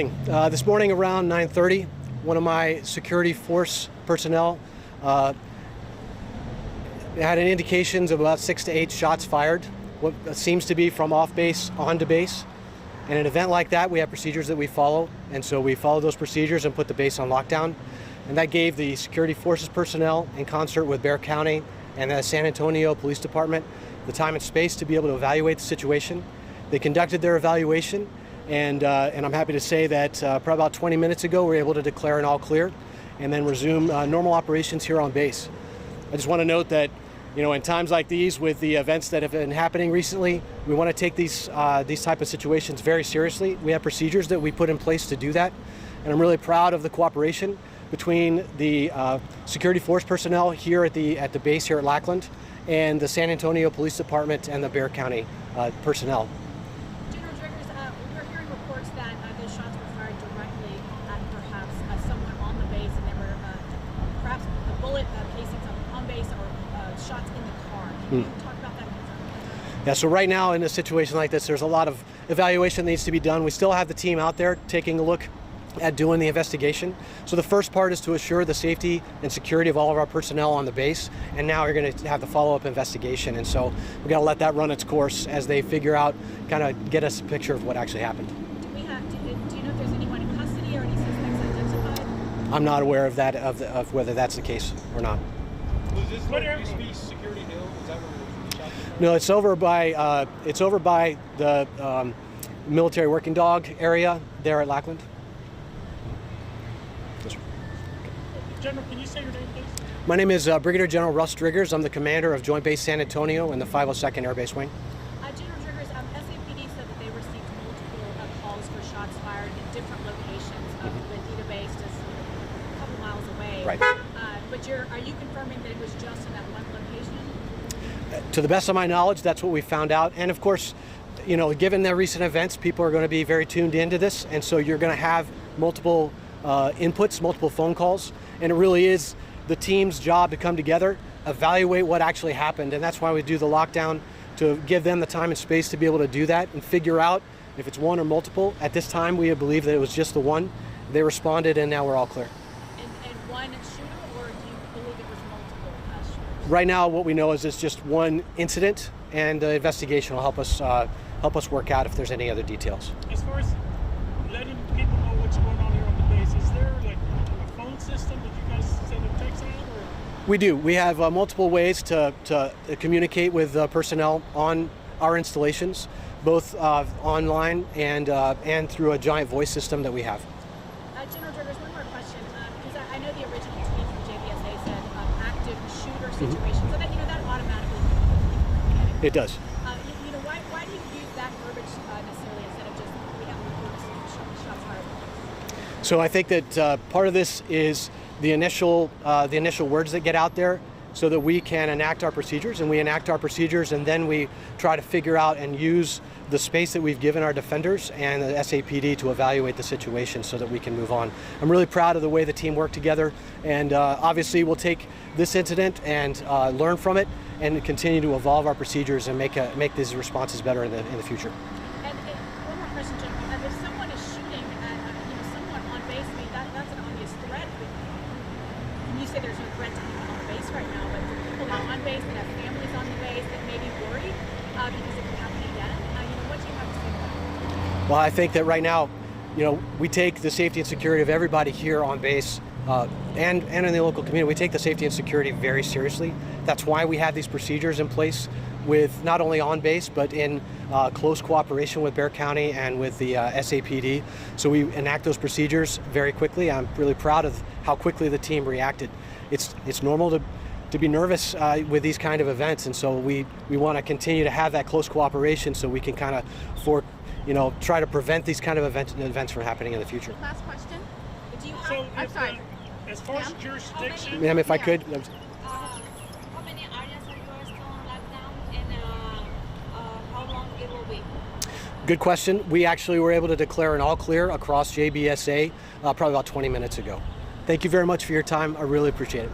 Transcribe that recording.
This morning around 9:30, one of my security force personnel had an indications of about 6 to 8 shots fired, what seems to be from off base onto base. In an event like that, we have procedures that we follow, and so we follow those procedures and put the base on lockdown. And that gave the security forces personnel, in concert with Bexar County and the San Antonio Police Department, the time and space to be able to evaluate the situation. They conducted their evaluation, and I'm happy to say that probably about 20 minutes ago, we were able to declare an all clear and then resume normal operations here on base. I just want to note that, you know, in times like these, with the events that have been happening recently, we want to take these type of situations very seriously. We have procedures that we put in place to do that, and I'm really proud of the cooperation between the security force personnel here at the base here at Lackland and the San Antonio Police Department and the Bexar County personnel. General Driggers, we're hearing reports that those shots were fired directly at perhaps someone on the base, and there were perhaps a bullet casings on base or shots in the car. Can you talk about that concern? Yeah, so right now in a situation like this, there's a lot of evaluation that needs to be done. We still have the team out there taking a look at doing the investigation. So the first part is to assure the safety and security of all of our personnel on the base, and now you're going to have the follow-up investigation, and so we've got to let that run its course as they figure out, kind of get us a picture of what actually happened. Do you know if there's anyone in custody or any suspects identified? I'm not aware of that, of whether that's the case or not. Was this what used to be Security Hill? Was that where the shots were? No, it's over by the military working dog area there at Lackland. General, can you say your name, please? My name is Brigadier General Russ Driggers. I'm the commander of Joint Base San Antonio and the 502nd Air Base Wing. General Driggers, SAPD said that they received multiple calls for shots fired in different locations. Vendita Base, just a couple miles away. Right. But are you confirming that it was just in that one location? To the best of my knowledge, that's what we found out. And of course, you know, given the recent events, people are going to be very tuned into this, and so you're going to have multiple inputs, multiple phone calls, and it really is the team's job to come together, evaluate what actually happened, and that's why we do the lockdown, to give them the time and space to be able to do that and figure out if it's one or multiple. At this time, we believe that it was just the one. They responded, and now we're all clear. And one shooter, or do you believe it was multiple shooters? Right now, what we know is it's just one incident, and the investigation will help us work out if there's any other details. As far as letting people know what's going on here on the base, is there like a phone system that you guys send a text out? Or? We do. We have multiple ways to communicate with personnel on our installations, both online and through a giant voice system that we have. General Driggers, one more question, because I know the original tweet from JBSA said active shooter situation, so that, you know, that automatically. It does. You know, why do you use that verbiage necessarily instead of just we have reports of shots fired? So I think that part of this is the initial words that get out there, so that we can enact our procedures, and we enact our procedures, and then we try to figure out and use the space that we've given our defenders and the SAPD to evaluate the situation so that we can move on. I'm really proud of the way the team worked together, and obviously we'll take this incident and learn from it and continue to evolve our procedures and make these responses better in the future. And one more question, General. If someone is shooting at someone on base, I mean, that's an obvious threat. And you say there's no threat to anyone on the base right now, but for people that are on base, that have families on the base, that may be worried because it can happen again, what do you have to say about that? Well, I think that right now, you know, we take the safety and security of everybody here on base and in the local community. We take the safety and security very seriously. That's why we have these procedures in place, with not only on base, but in close cooperation with Bexar County and with the SAPD. So we enact those procedures very quickly. I'm really proud of how quickly the team reacted. It's normal to be nervous with these kind of events, and so we want to continue to have that close cooperation so we can kind of try to prevent these kind of events from happening in the future. Last question. Do you have, So I'm sorry. As far as jurisdiction, Ma'am, if I could. How many areas are you still on lockdown, and how long it will be? Good question. We actually were able to declare an all clear across JBSA probably about 20 minutes ago. Thank you very much for your time. I really appreciate it.